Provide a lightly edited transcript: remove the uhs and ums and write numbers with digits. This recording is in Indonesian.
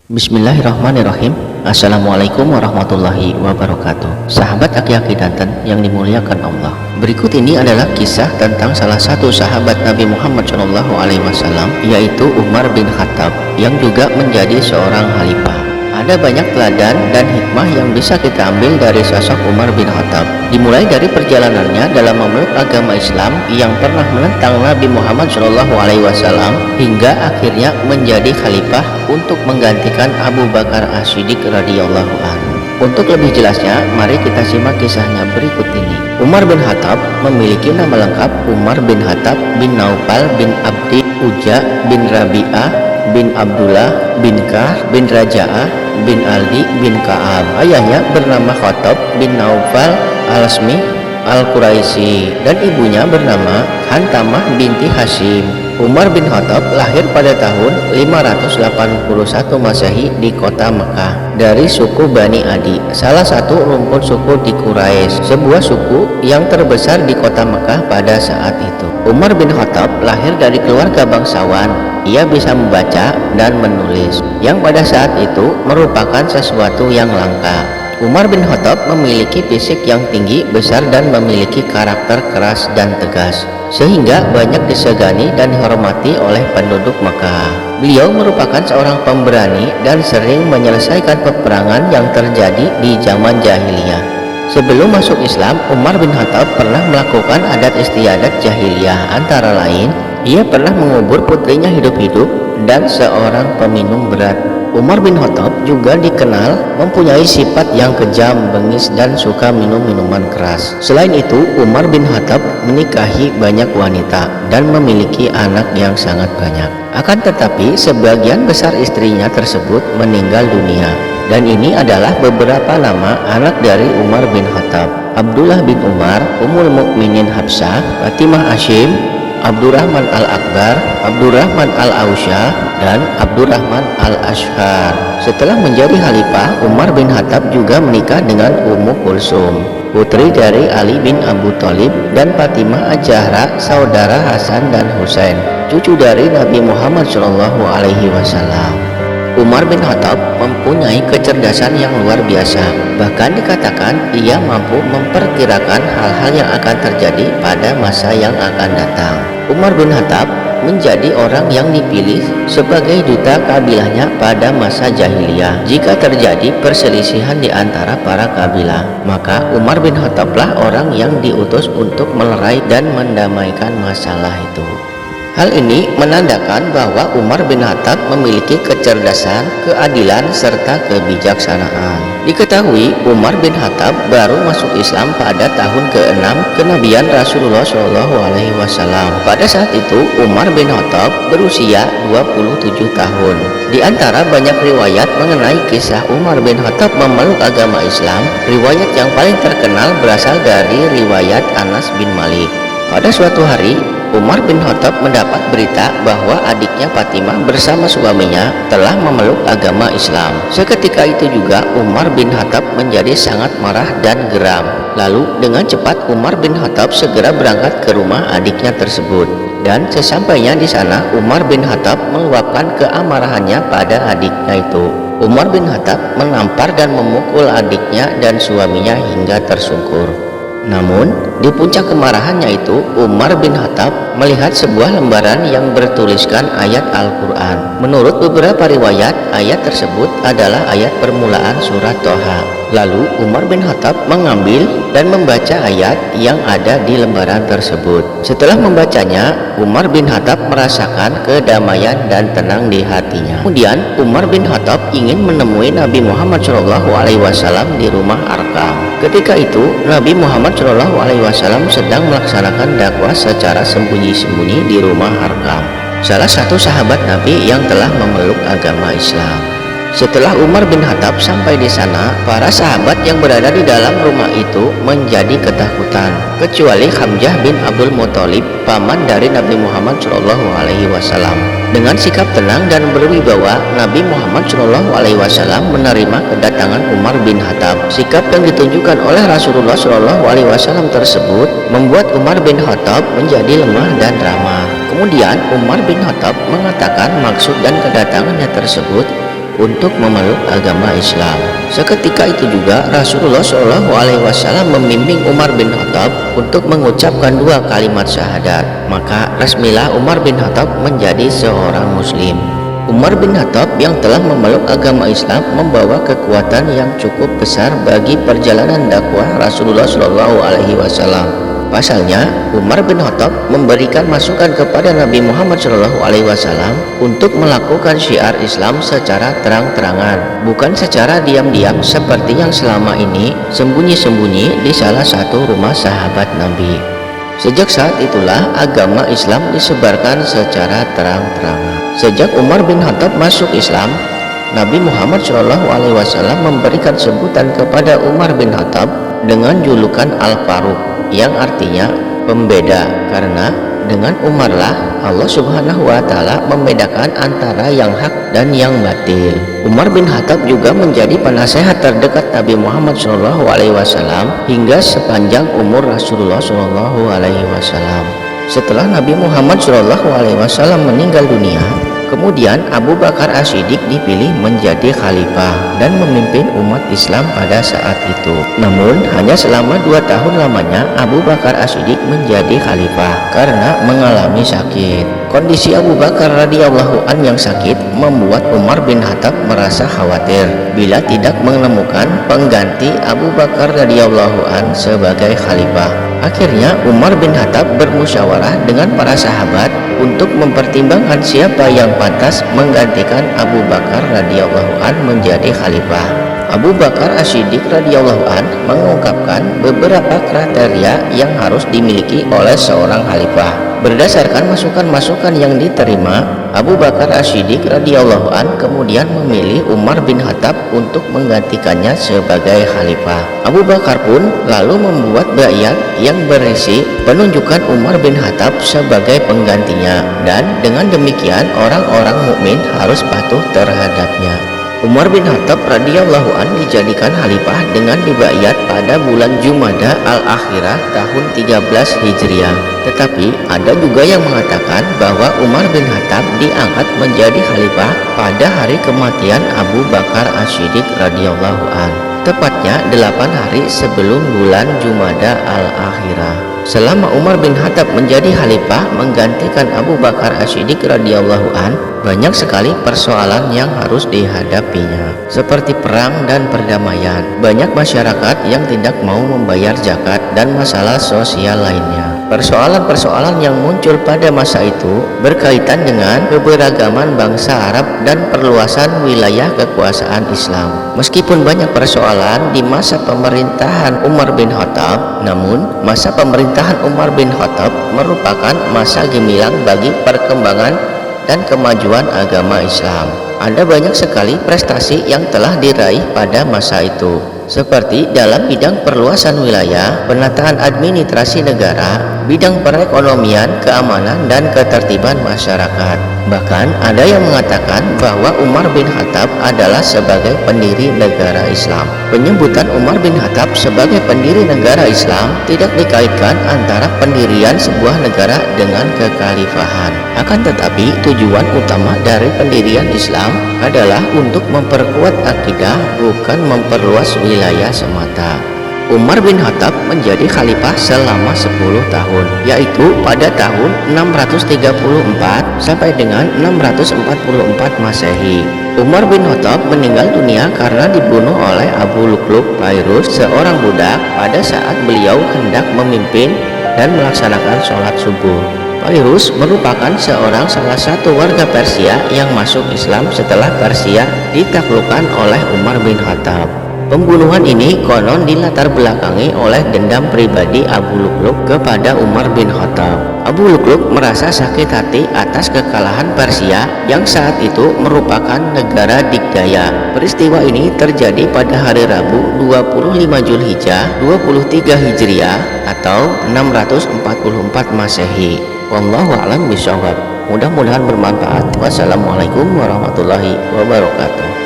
Bismillahirrahmanirrahim. Assalamualaikum warahmatullahi wabarakatuh. Sahabat aki-aki Danten yang dimuliakan Allah, berikut ini adalah kisah tentang salah satu sahabat Nabi Muhammad SAW, yaitu Umar bin Khattab, yang juga menjadi seorang khalifah. Ada banyak teladan dan hikmah yang bisa kita ambil dari sosok Umar bin Khattab, dimulai dari perjalanannya dalam memeluk agama Islam yang pernah menentang Nabi Muhammad SAW hingga akhirnya menjadi khalifah untuk menggantikan Abu Bakar As-Siddiq radhiyallahu anhu. Untuk lebih jelasnya, mari kita simak kisahnya berikut ini. Umar bin Khattab memiliki nama lengkap Umar bin Khattab bin Naufal bin Abdi Uja bin Rabi'ah bin Abdullah bin Kah bin Raja'ah bin Aldi bin Ka'ab. Ayahnya bernama Khattab bin Naufal al-Asmi al-Quraisy dan ibunya bernama Hantamah binti Hashim. Umar bin Khattab lahir pada tahun 581 Masehi di kota Mekah dari suku Bani Adi, salah satu rumpun suku di Quraisy, sebuah suku yang terbesar di kota Mekah pada saat itu. Umar bin Khattab lahir dari keluarga bangsawan. Ia bisa membaca dan menulis, yang pada saat itu merupakan sesuatu yang langka. Umar bin Khattab memiliki fisik yang tinggi, besar, dan memiliki karakter keras dan tegas, sehingga banyak disegani dan dihormati oleh penduduk Mekah. Beliau merupakan seorang pemberani dan sering menyelesaikan peperangan yang terjadi di zaman jahiliyah. Sebelum masuk Islam, Umar bin Khattab pernah melakukan adat istiadat jahiliyah, antara lain ia pernah mengubur putrinya hidup-hidup dan seorang peminum berat. Umar bin Khattab juga dikenal mempunyai sifat yang kejam, bengis, dan suka minum minuman keras. Selain itu, Umar bin Khattab menikahi banyak wanita dan memiliki anak yang sangat banyak. Akan tetapi, sebagian besar istrinya tersebut meninggal dunia. Dan ini adalah beberapa nama anak dari Umar bin Khattab: Abdullah bin Umar, Ummul Mukminin Hafsah, Fatimah Hashim, Abdurrahman al-Akbar, Abdurrahman al-Ausyah, dan Abdurrahman al-Ashhar. Setelah menjadi khalifah, Umar bin Khattab juga menikah dengan Ummu Kulsum, putri dari Ali bin Abu Thalib, dan Fatimah Az-Zahra, saudara Hasan dan Husain, cucu dari Nabi Muhammad SAW. Umar bin Khattab mempunyai kecerdasan yang luar biasa. Bahkan dikatakan ia mampu memperkirakan hal-hal yang akan terjadi pada masa yang akan datang. Umar bin Khattab menjadi orang yang dipilih sebagai duta kabilahnya pada masa jahiliyah. Jika terjadi perselisihan di antara para kabilah, maka Umar bin Khattablah orang yang diutus untuk melerai dan mendamaikan masalah itu. Hal ini menandakan bahwa Umar bin Khattab memiliki kecerdasan, keadilan, serta kebijaksanaan. Diketahui Umar bin Khattab baru masuk Islam pada tahun ke-6 kenabian Rasulullah SAW. Pada saat itu Umar bin Khattab berusia 27 tahun. Di antara banyak riwayat mengenai kisah Umar bin Khattab memeluk agama Islam, riwayat yang paling terkenal berasal dari riwayat Anas bin Malik. Pada suatu hari, Umar bin Khattab mendapat berita bahwa adiknya Fatimah bersama suaminya telah memeluk agama Islam. Seketika itu juga Umar bin Khattab menjadi sangat marah dan geram. Lalu dengan cepat Umar bin Khattab segera berangkat ke rumah adiknya tersebut. Dan sesampainya di sana, Umar bin Khattab meluapkan keamarahannya pada adiknya itu. Umar bin Khattab menampar dan memukul adiknya dan suaminya hingga tersungkur. Namun, di puncak kemarahannya itu, Umar bin Khattab melihat sebuah lembaran yang bertuliskan ayat Al-Quran. Menurut beberapa riwayat, ayat tersebut adalah ayat permulaan surat Toha. Lalu, Umar bin Khattab mengambil dan membaca ayat yang ada di lembaran tersebut. Setelah membacanya, Umar bin Khattab merasakan kedamaian dan tenang di hatinya. Kemudian, Umar bin Khattab ingin menemui Nabi Muhammad SAW di rumah Arkam. Ketika itu, Nabi Muhammad SAW sedang melaksanakan dakwah secara sembunyi-sembunyi di rumah Arkam, salah satu sahabat Nabi yang telah memeluk agama Islam. Setelah Umar bin Khattab sampai di sana, para sahabat yang berada di dalam rumah itu menjadi ketakutan, kecuali Hamzah bin Abdul Muthalib, paman dari Nabi Muhammad SAW. Dengan sikap tenang dan berwibawa, Nabi Muhammad SAW menerima kedatangan Umar bin Khattab. Sikap yang ditunjukkan oleh Rasulullah SAW tersebut membuat Umar bin Khattab menjadi lemah dan ramah. Kemudian Umar bin Khattab mengatakan maksud dan kedatangannya tersebut untuk memeluk agama Islam. Seketika itu juga Rasulullah Shallallahu Alaihi Wasallam membimbing Umar bin Khattab untuk mengucapkan 2 kalimat syahadat. Maka resmilah Umar bin Khattab menjadi seorang Muslim. Umar bin Khattab yang telah memeluk agama Islam membawa kekuatan yang cukup besar bagi perjalanan dakwah Rasulullah Shallallahu Alaihi Wasallam. Pasalnya, Umar bin Khattab memberikan masukan kepada Nabi Muhammad Shallallahu Alaihi Wasallam untuk melakukan syiar Islam secara terang-terangan, bukan secara diam-diam seperti yang selama ini sembunyi-sembunyi di salah satu rumah sahabat Nabi. Sejak saat itulah agama Islam disebarkan secara terang-terangan. Sejak Umar bin Khattab masuk Islam, Nabi Muhammad Shallallahu Alaihi Wasallam memberikan sebutan kepada Umar bin Khattab dengan julukan Al-Faruq, yang artinya pembeda, karena dengan Umarlah Allah Subhanahu wa Ta'ala membedakan antara yang hak dan yang batil. Umar bin Khattab juga menjadi penasehat terdekat Nabi Muhammad Shallallahu Alaihi Wasallam hingga sepanjang umur Rasulullah Shallallahu Alaihi Wasallam. Setelah Nabi Muhammad Shallallahu Alaihi Wasallam meninggal dunia, kemudian Abu Bakar As-Siddiq dipilih menjadi khalifah dan memimpin umat Islam pada saat itu. Namun hanya selama 2 tahun lamanya Abu Bakar As-Siddiq menjadi khalifah karena mengalami sakit. Kondisi Abu Bakar radhiyallahu an yang sakit membuat Umar bin Khattab merasa khawatir bila tidak menemukan pengganti Abu Bakar radhiyallahu an sebagai khalifah. Akhirnya Umar bin Khattab bermusyawarah dengan para sahabat untuk mempertimbangkan siapa yang pantas menggantikan Abu Bakar radhiyallahu an menjadi khalifah. Abu Bakar As-Siddiq radhiyallahu an mengungkapkan beberapa kriteria yang harus dimiliki oleh seorang khalifah. Berdasarkan masukan-masukan yang diterima, Abu Bakar As-Siddiq radhiyallahu an kemudian memilih Umar bin Khattab untuk menggantikannya sebagai khalifah. Abu Bakar pun lalu membuat baiat yang berisi penunjukan Umar bin Khattab sebagai penggantinya, dan dengan demikian orang-orang mukmin harus patuh terhadapnya. Umar bin Khattab radhiyallahu an dijadikan khalifah dengan dibaiat pada bulan Jumada al-Akhirah tahun 13 Hijriah. Tetapi ada juga yang mengatakan bahwa Umar bin Khattab diangkat menjadi khalifah pada hari kematian Abu Bakar As-Siddiq radhiyallahu an, tepatnya 8 hari sebelum bulan Jumada al-Akhirah. Selama Umar bin Khattab menjadi khalifah menggantikan Abu Bakar As-Siddiq radhiyallahu an, banyak sekali persoalan yang harus dihadapinya, seperti perang dan perdamaian. Banyak masyarakat yang tidak mau membayar zakat dan masalah sosial lainnya. Persoalan-persoalan yang muncul pada masa itu berkaitan dengan keberagaman bangsa Arab dan perluasan wilayah kekuasaan Islam. Meskipun banyak persoalan di masa pemerintahan Umar bin Khattab, namun masa pemerintahan Umar bin Khattab merupakan masa gemilang bagi perkembangan dan kemajuan agama Islam. Ada banyak sekali prestasi yang telah diraih pada masa itu, seperti dalam bidang perluasan wilayah, penataan administrasi negara, bidang perekonomian, keamanan, dan ketertiban masyarakat. Bahkan ada yang mengatakan bahwa Umar bin Khattab adalah sebagai pendiri negara Islam. Penyebutan Umar bin Khattab sebagai pendiri negara Islam tidak dikaitkan antara pendirian sebuah negara dengan kekhalifahan. Akan tetapi tujuan utama dari pendirian Islam adalah untuk memperkuat akidah, bukan memperluas wilayah semata. Umar bin Khattab menjadi khalifah selama 10 tahun, yaitu pada tahun 634 sampai dengan 644 Masehi. Umar bin Khattab meninggal dunia karena dibunuh oleh Abu Lu'lu'at Fairuz, seorang budak, pada saat beliau hendak memimpin dan melaksanakan sholat subuh. Fairuz merupakan salah satu warga Persia yang masuk Islam setelah Persia ditaklukkan oleh Umar bin Khattab. Pembunuhan ini konon dilatar belakangi oleh dendam pribadi Abu Lu'lu'at kepada Umar bin Khattab. Abu Lu'lu'at merasa sakit hati atas kekalahan Persia yang saat itu merupakan negara dikdaya. Peristiwa ini terjadi pada hari Rabu 25 Zulhijjah 23 Hijriah atau 644 Masehi. Wallahu a'lam bishawab. Mudah-mudahan bermanfaat. Wassalamualaikum warahmatullahi wabarakatuh.